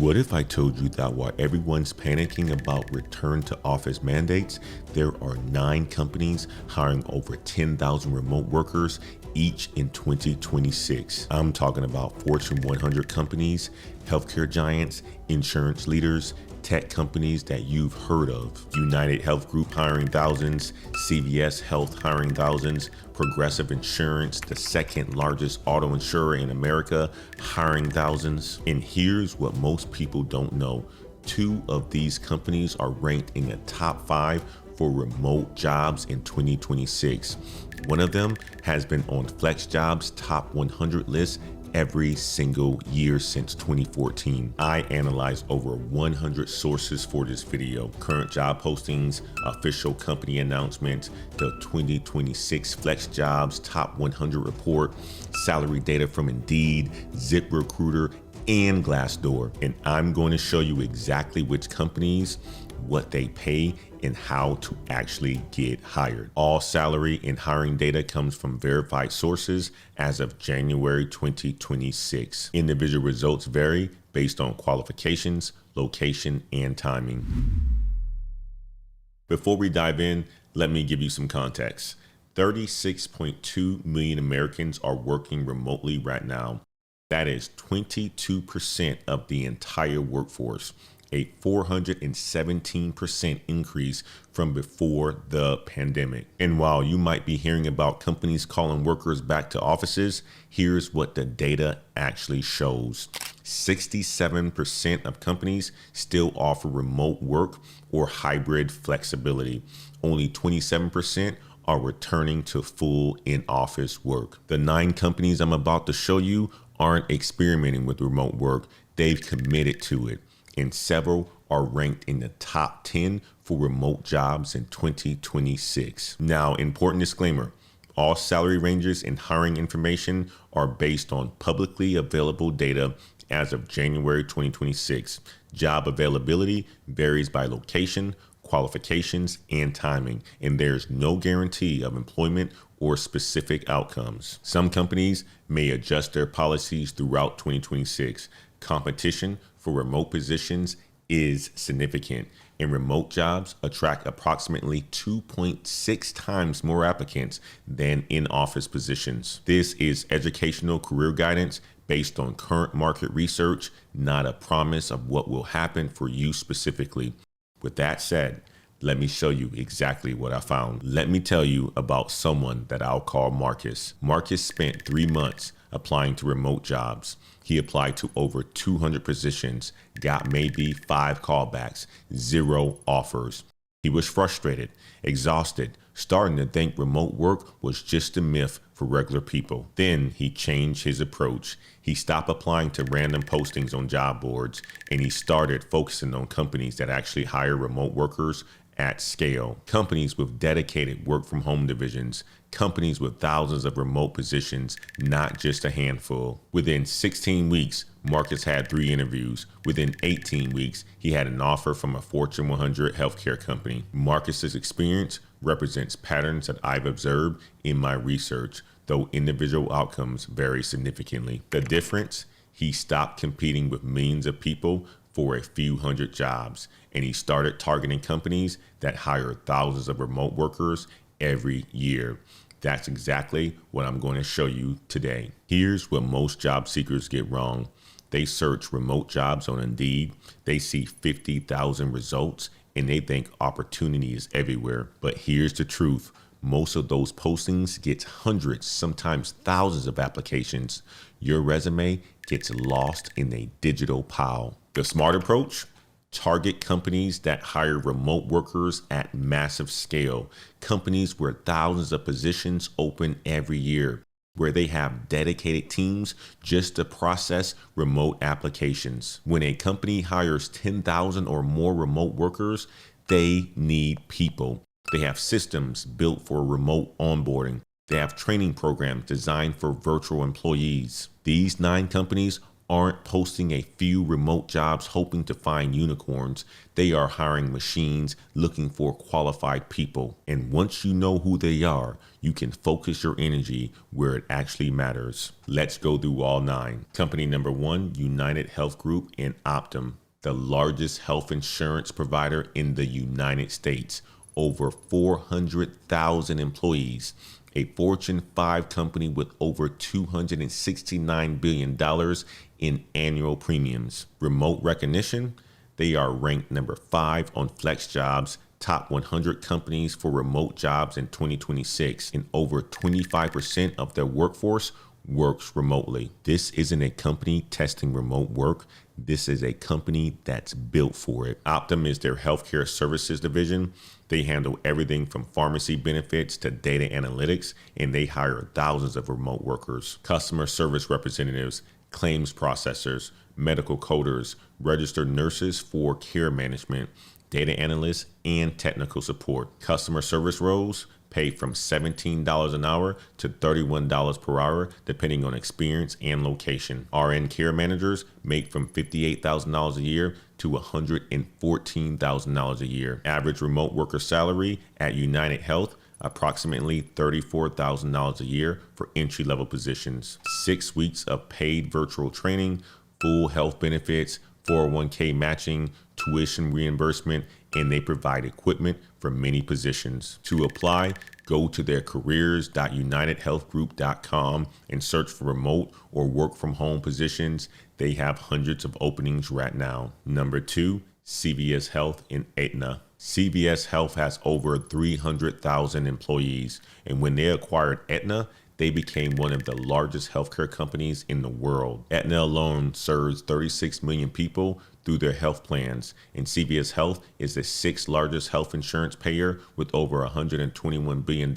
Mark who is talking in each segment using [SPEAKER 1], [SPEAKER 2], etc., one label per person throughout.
[SPEAKER 1] What if I told you that while everyone's panicking about return to office mandates, there are 9 companies hiring over 10,000 remote workers each in 2026? I'm talking about Fortune 100 companies, healthcare giants, insurance leaders, tech companies that you've heard of. UnitedHealth Group hiring thousands, CVS Health hiring thousands, Progressive Insurance, the second largest auto insurer in America, hiring thousands. And here's what most people don't know. 2 of these companies are ranked in the top 5 for remote jobs in 2026. One of them has been on FlexJob's top 100 list every single year since 2014. I analyzed over 100 sources for this video: current job postings, official company announcements, the 2026 FlexJobs top 100 report, salary data from Indeed, ZipRecruiter, and Glassdoor. And I'm going to show you exactly which companies, what they pay, and how to actually get hired. All salary and hiring data comes from verified sources as of January 2026. Individual results vary based on qualifications, location, and timing. Before we dive in, let me give you some context. 36.2 million Americans are working remotely right now. That is 22% of the entire workforce, a 417% increase from before the pandemic. And while you might be hearing about companies calling workers back to offices, here's what the data actually shows. 67% of companies still offer remote work or hybrid flexibility. Only 27% are returning to full in-office work. The 9 companies I'm about to show you aren't experimenting with remote work, they've committed to it. And several are ranked in the top 10 for remote jobs in 2026. Now, important disclaimer, all salary ranges and hiring information are based on publicly available data as of January 2026. Job availability varies by location, qualifications, and timing, and there's no guarantee of employment or specific outcomes. Some companies may adjust their policies throughout 2026. Competition for remote positions is significant, and remote jobs attract approximately 2.6 times more applicants than in-office positions. This is educational career guidance based on current market research, not a promise of what will happen for you specifically. With that said, let me show you exactly what I found. Let me tell you about someone that I'll call Marcus. Marcus spent 3 months applying to remote jobs. He applied to over 200 positions, got maybe 5 callbacks, 0 offers. He was frustrated, exhausted, starting to think remote work was just a myth for regular people. Then he changed his approach. He stopped applying to random postings on job boards, and he started focusing on companies that actually hire remote workers at scale. Companies with dedicated work from home divisions, companies with thousands of remote positions, not just a handful. Within 16 weeks, Marcus had 3 interviews. Within 18 weeks, he had an offer from a Fortune 100 healthcare company. Marcus's experience represents patterns that I've observed in my research, though individual outcomes vary significantly. The difference? He stopped competing with millions of people for a few hundred jobs, and he started targeting companies that hire thousands of remote workers every year. That's exactly what I'm going to show you today. Here's what most job seekers get wrong. They search remote jobs on Indeed, they see 50,000 results, and they think opportunity is everywhere. But here's the truth. Most of those postings get hundreds, sometimes thousands of applications. Your resume gets lost in a digital pile. The smart approach? Target companies that hire remote workers at massive scale. Companies where thousands of positions open every year, where they have dedicated teams just to process remote applications. When a company hires 10,000 or more remote workers, they need people. They have systems built for remote onboarding. They have training programs designed for virtual employees. These 9 companies aren't posting a few remote jobs hoping to find unicorns. They are hiring machines looking for qualified people. And once you know who they are, you can focus your energy where it actually matters. Let's go through all 9. Company number 1, UnitedHealth Group and Optum, the largest health insurance provider in the United States. Over 400,000 employees. A Fortune 5 company with over $269 billion in annual premiums. Remote recognition, they are ranked number 5 on FlexJobs top 100 companies for remote jobs in 2026, and over 25% of their workforce works remotely. This isn't a company testing remote work. This is a company that's built for it. Optum is their healthcare services division. They handle everything from pharmacy benefits to data analytics, and they hire thousands of remote workers. Customer service representatives, claims processors, medical coders, registered nurses for care management, data analysts, and technical support. Customer service roles pay from $17 an hour to $31 per hour, depending on experience and location. RN care managers make from $58,000 a year to $114,000 a year. Average remote worker salary at UnitedHealth, approximately $34,000 a year for entry-level positions. 6 weeks of paid virtual training, full health benefits, 401k matching, tuition reimbursement, and they provide equipment for many positions. To apply, go to their careers.unitedhealthgroup.com and search for remote or work from home positions. They have hundreds of openings right now. Number 2, CVS Health and Aetna. CVS Health has over 300,000 employees, and when they acquired Aetna, they became one of the largest healthcare companies in the world. Aetna alone serves 36 million people through their health plans, and CVS Health is the 6th largest health insurance payer with over $121 billion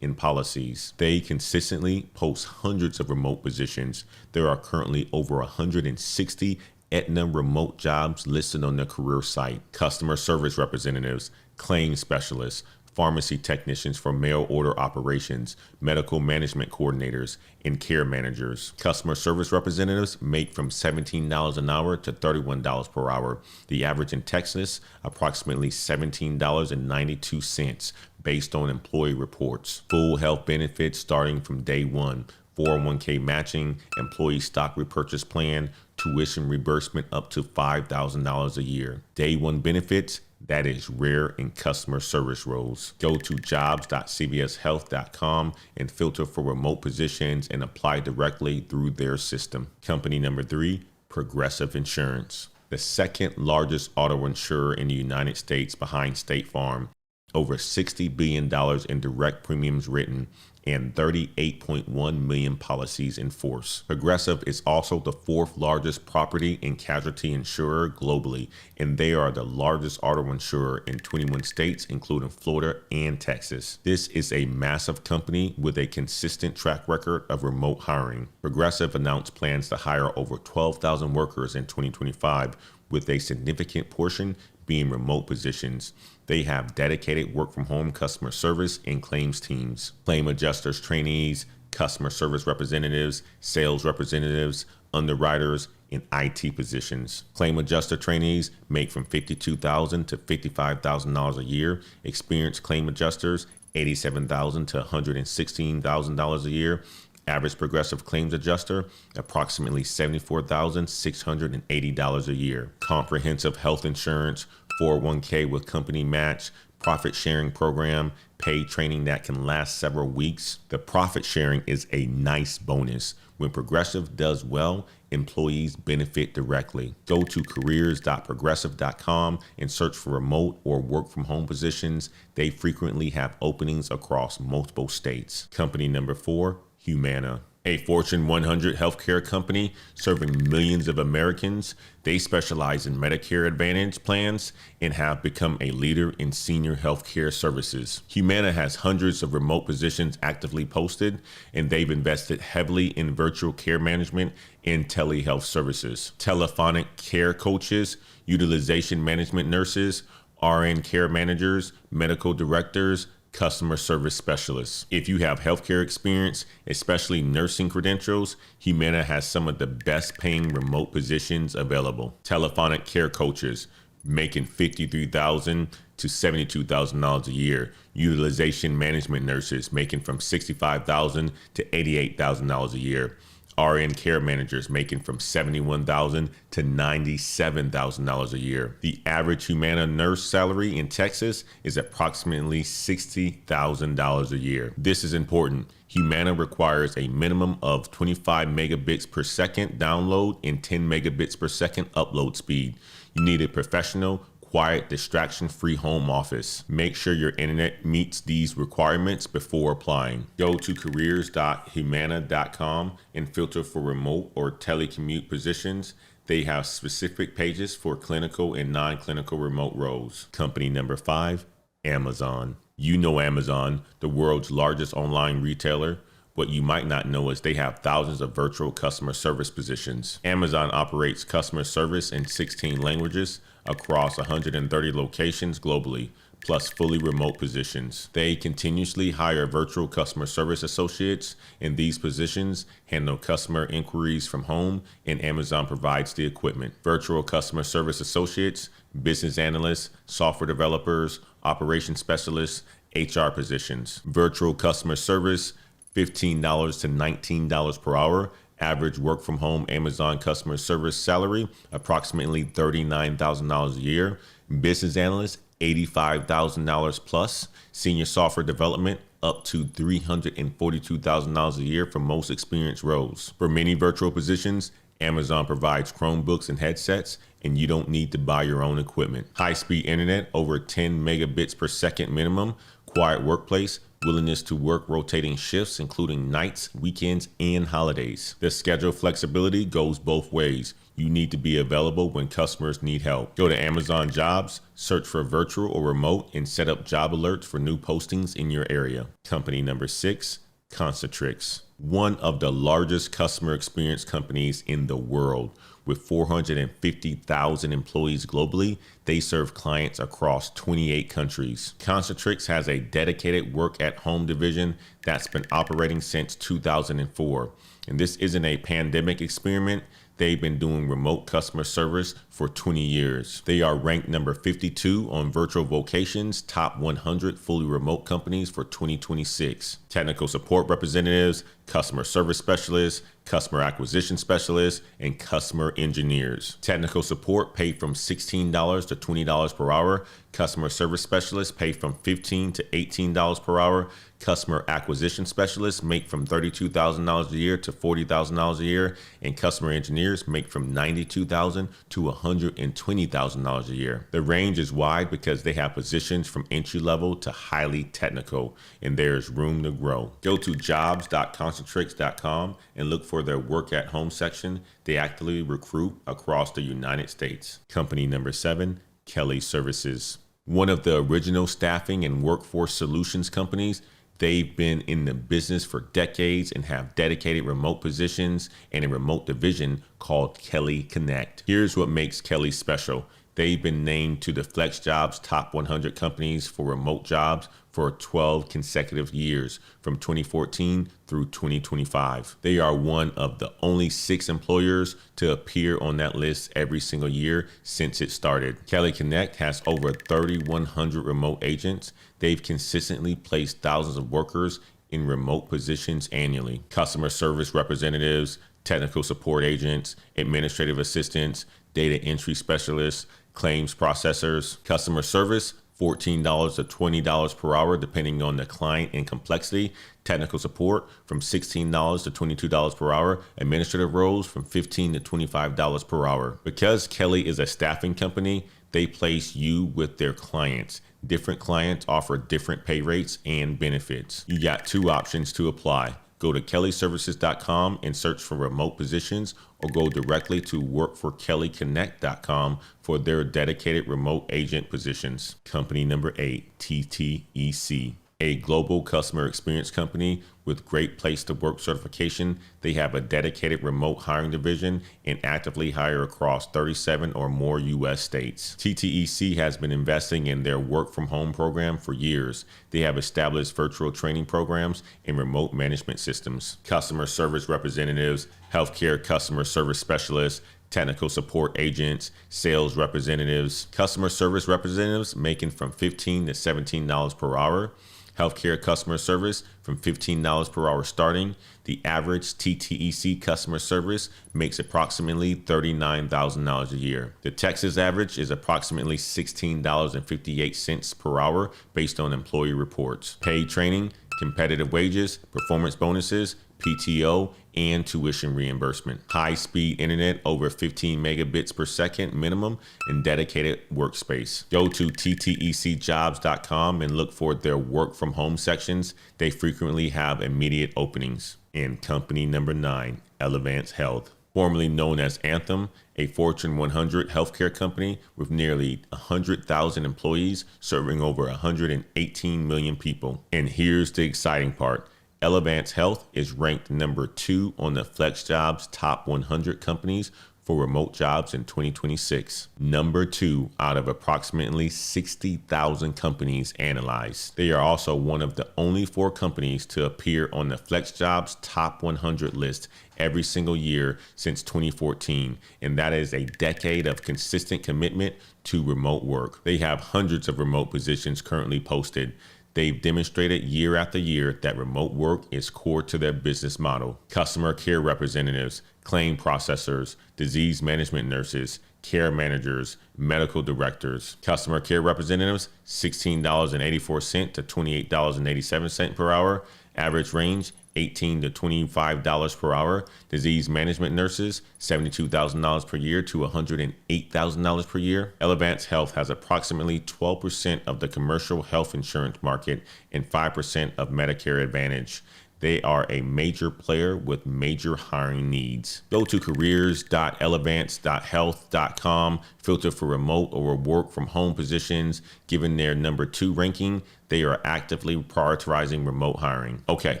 [SPEAKER 1] in policies. They consistently post hundreds of remote positions. There are currently over 160 Aetna remote jobs listed on their career site. Customer service representatives, claims specialists, pharmacy technicians for mail order operations, medical management coordinators, and care managers. Customer service representatives make from $17 an hour to $31 per hour. The average in Texas, approximately $17.92 based on employee reports. Full health benefits starting from day one. 401k matching, employee stock repurchase plan, tuition reimbursement up to $5,000 a year. Day one benefits, that is rare in customer service roles. Go to jobs.cvshealth.com and filter for remote positions and apply directly through their system. Company number 3, Progressive Insurance, the 2nd largest auto insurer in the United States behind State Farm. Over $60 billion in direct premiums written and 38.1 million policies in force. Progressive is also the 4th largest property and casualty insurer globally, and they are the largest auto insurer in 21 states, including Florida and Texas. This is a massive company with a consistent track record of remote hiring. Progressive announced plans to hire over 12,000 workers in 2025, with a significant portion being remote positions. They have dedicated work-from-home customer service and claims teams, claim adjusters, trainees, customer service representatives, sales representatives, underwriters, and IT positions. Claim adjuster trainees make from $52,000 to $55,000 a year. Experienced claim adjusters, $87,000 to $116,000 a year. Average Progressive claims adjuster, approximately $74,680 a year. Comprehensive health insurance, 401k with company match, profit sharing program, paid training that can last several weeks. The profit sharing is a nice bonus. When Progressive does well, employees benefit directly. Go to careers.progressive.com and search for remote or work from home positions. They frequently have openings across multiple states. Company number 4, Humana, a Fortune 100 healthcare company serving millions of Americans. They specialize in Medicare Advantage plans and have become a leader in senior healthcare services. Humana has hundreds of remote positions actively posted, and they've invested heavily in virtual care management and telehealth services. Telephonic care coaches, utilization management nurses, RN care managers, medical directors, customer service specialists. If you have healthcare experience, especially nursing credentials, Humana has some of the best paying remote positions available. Telephonic care coaches, making $53,000 to $72,000 a year. Utilization management nurses, making from $65,000 to $88,000 a year. RN care managers, making from $71,000 to $97,000 a year. The average Humana nurse salary in Texas is approximately $60,000 a year. This is important. Humana requires a minimum of 25 megabits per second download and 10 megabits per second upload speed. You need a professional, quiet, distraction-free home office. Make sure your internet meets these requirements before applying. Go to careers.humana.com and filter for remote or telecommute positions. They have specific pages for clinical and non-clinical remote roles. Company number 5, Amazon. You know Amazon, the world's largest online retailer. What you might not know is they have thousands of virtual customer service positions. Amazon operates customer service in 16 languages across 130 locations globally, plus fully remote positions. They continuously hire virtual customer service associates, and these positions handle customer inquiries from home, and Amazon provides the equipment. Virtual customer service associates, business analysts, software developers, operations specialists, HR positions. Virtual customer service, $15 to $19 per hour. Average work from home Amazon customer service salary, approximately $39,000 a year. Business analyst, $85,000 plus. Senior software development, up to $342,000 a year for most experienced roles. For many virtual positions, Amazon provides Chromebooks and headsets, and you don't need to buy your own equipment. High-speed internet, over 10 megabits per second minimum. Quiet workplace, willingness to work rotating shifts, including nights, weekends, and holidays. The schedule flexibility goes both ways. You need to be available when customers need help. Go to Amazon Jobs, search for virtual or remote, and set up job alerts for new postings in your area. Company number 6, Concentrix. One of the largest customer experience companies in the world. With 450,000 employees globally, they serve clients across 28 countries. Concentrix has a dedicated work-at-home division that's been operating since 2004. And this isn't a pandemic experiment. They've been doing remote customer service for 20 years. They are ranked number 52 on Virtual Vocations Top 100 Fully Remote Companies for 2026. Technical support representatives, customer service specialists, customer acquisition specialists, and customer engineers. Technical support paid from $16 to $20 per hour. Customer service specialists pay from $15 to $18 per hour. Customer acquisition specialists make from $32,000 a year to $40,000 a year, and customer engineers make from $92,000 to $120,000 a year. The range is wide because they have positions from entry level to highly technical, and there's room to grow. Go to jobs.concentrix.com and look for their work at home section. They actively recruit across the United States. Company number 7, Kelly Services. One of the original staffing and workforce solutions companies. They've been in the business for decades and have dedicated remote positions and a remote division called Kelly Connect. Here's what makes Kelly special. They've been named to the FlexJobs Top 100 Companies for Remote Jobs for 12 consecutive years from 2014 through 2025. They are one of the only 6 employers to appear on that list every single year since it started. Kelly Connect has over 3,100 remote agents. They've consistently placed thousands of workers in remote positions annually. Customer service representatives, technical support agents, administrative assistants, data entry specialists, claims processors. Customer service, $14 to $20 per hour, depending on the client and complexity. Technical support from $16 to $22 per hour. Administrative roles from $15 to $25 per hour. Because Kelly is a staffing company, they place you with their clients. Different clients offer different pay rates and benefits. You got 2 options to apply. Go to kellyservices.com and search for remote positions, or go directly to workforkellyconnect.com for their dedicated remote agent positions. Company number 8, TTEC. a global customer experience company with Great Place to Work certification. They have a dedicated remote hiring division and actively hire across 37 or more U.S. states. TTEC has been investing in their work from home program for years. They have established virtual training programs and remote management systems. Customer service representatives, healthcare customer service specialists, technical support agents, sales representatives, customer service representatives making from $15 to $17 per hour. Healthcare customer service from $15 per hour starting. The average TTEC customer service makes approximately $39,000 a year. The Texas average is approximately $16.58 per hour based on employee reports. Paid training, competitive wages, performance bonuses, PTO, and tuition reimbursement. High-speed internet over 15 megabits per second minimum and dedicated workspace. Go to ttecjobs.com and look for their work from home sections. They frequently have immediate openings. And company number 9, Elevance Health. Formerly known as Anthem, a Fortune 100 healthcare company with nearly 100,000 employees serving over 118 million people. And here's the exciting part. Elevance Health is ranked number 2 on the FlexJobs top 100 companies for remote jobs in 2026. Number 2 out of approximately 60,000 companies analyzed. They are also one of the only 4 companies to appear on the FlexJobs top 100 list every single year since 2014, and that is a decade of consistent commitment to remote work. They have hundreds of remote positions currently posted. They've demonstrated year after year that remote work is core to their business model. Customer care representatives, claim processors, disease management nurses, care managers, medical directors. Customer care representatives, $16.84 to $28.87 per hour. Average range, $18 to $25 per hour. Disease management nurses, $72,000 per year to $108,000 per year. Elevance Health has approximately 12% of the commercial health insurance market and 5% of Medicare Advantage. They are a major player with major hiring needs. Go to careers.elevance.health.com, filter for remote or work from home positions. Given their number 2 ranking, they are actively prioritizing remote hiring. Okay,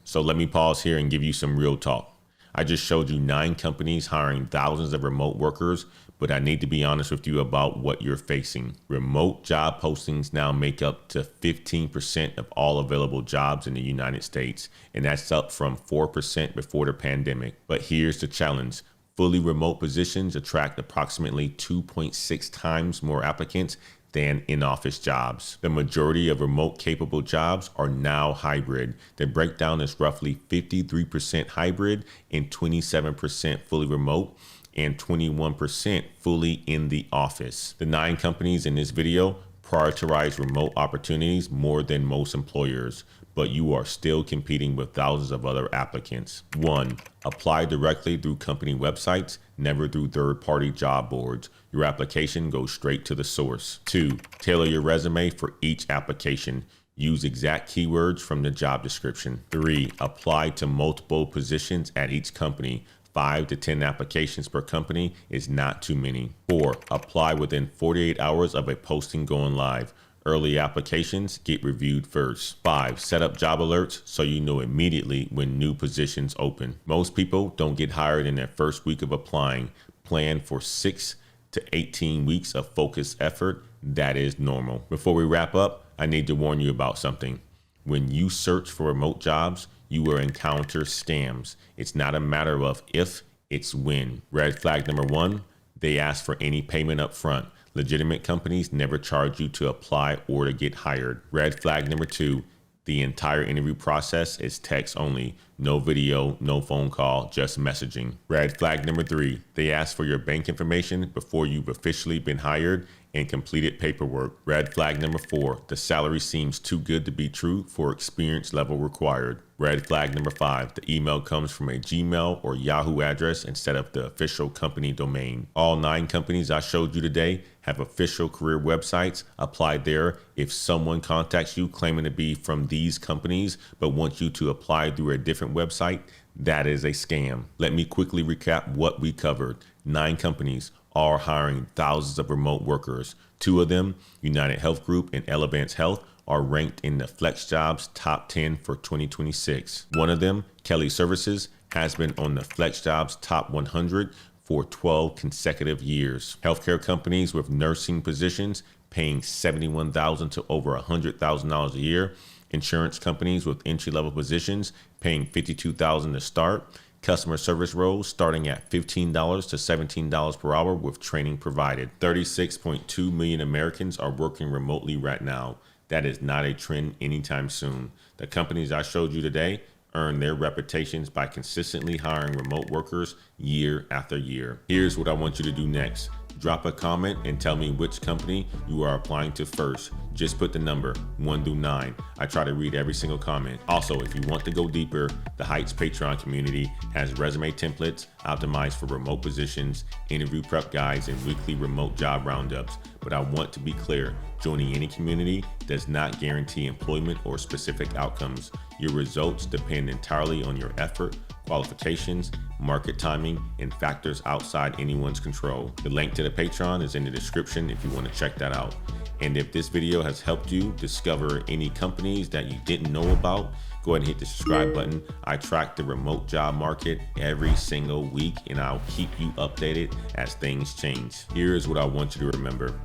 [SPEAKER 1] so let me pause here and give you some real talk. I just showed you 9 companies hiring thousands of remote workers, but I need to be honest with you about what you're facing. Remote job postings now make up to 15% of all available jobs in the United States, and that's up from 4% before the pandemic. But here's the challenge. Fully remote positions attract approximately 2.6 times more applicants than in-office jobs. The majority of remote capable jobs are now hybrid. The breakdown is roughly 53% hybrid and 27% fully remote and 21% fully in the office. The 9 companies in this video prioritize remote opportunities more than most employers, but you are still competing with thousands of other applicants. 1. Apply directly through company websites, never through third-party job boards. Your application goes straight to the source. 2. Tailor your resume for each application. Use exact keywords from the job description. 3. Apply to multiple positions at each company. 5 to 10 applications per company is not too many. 4. Apply within 48 hours of a posting going live. Early applications get reviewed first. 5. Set up job alerts so you know immediately when new positions open. Most people don't get hired in their first week of applying. Plan for 6 to 18 weeks of focused effort. That is normal. Before we wrap up, I need to warn you about something. When you search for remote jobs, you will encounter scams. It's not a matter of if, it's when. Red flag number 1, they ask for any payment up front. Legitimate companies never charge you to apply or to get hired. Red flag number 2, the entire interview process is text only. No video, no phone call, just messaging. Red flag number 3, they ask for your bank information before you've officially been hired and completed paperwork. Red flag number 4, the salary seems too good to be true for experience level required. Red flag number 5, the email comes from a Gmail or Yahoo address instead of the official company domain. All 9 companies I showed you today have official career websites. Apply there. If someone contacts you claiming to be from these companies but wants you to apply through a different website, that is a scam. Let me quickly recap what we covered. 9 companies are hiring thousands of remote workers. 2 of them, UnitedHealth Group and Elevance Health, are ranked in the FlexJobs top 10 for 2026. One of them, Kelly Services, has been on the FlexJobs top 100 for 12 consecutive years. Healthcare companies with nursing positions paying $71,000 to over $100,000 a year. Insurance companies with entry-level positions paying $52,000 to start. Customer service roles starting at $15 to $17 per hour with training provided. 36.2 million Americans are working remotely right now. That is not a trend anytime soon. The companies I showed you today earn their reputations by consistently hiring remote workers year after year. Here's what I want you to do next. Drop a comment and tell me which company you are applying to first. Just put the number 1 through 9. I try to read every single comment. Also, if you want to go deeper, the Heights Patreon community has resume templates optimized for remote positions, interview prep guides, and weekly remote job roundups. But I want to be clear, joining any community does not guarantee employment or specific outcomes. Your results depend entirely on your effort, qualifications, market timing, and factors outside anyone's control. The link to the Patreon is in the description if you want to check that out. And if this video has helped you discover any companies that you didn't know about, go ahead and hit the subscribe button. I track the remote job market every single week, and I'll keep you updated as things change. Here's what I want you to remember.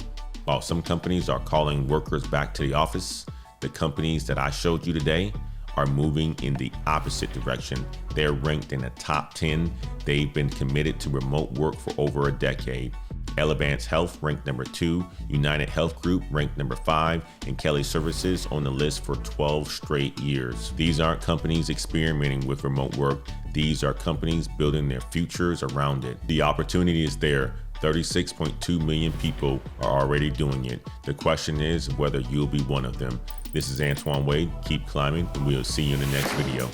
[SPEAKER 1] While some companies are calling workers back to the office, the companies that I showed you today are moving in the opposite direction. They're ranked in the top 10. They've been committed to remote work for over a decade. Elevance Health ranked number 2, UnitedHealth Group ranked number 5, and Kelly Services on the list for 12 straight years. These aren't companies experimenting with remote work. These are companies building their futures around it. The opportunity is there. 36.2 million people are already doing it. The question is whether you'll be one of them. This is Antoine Wade. Keep climbing, and we'll see you in the next video.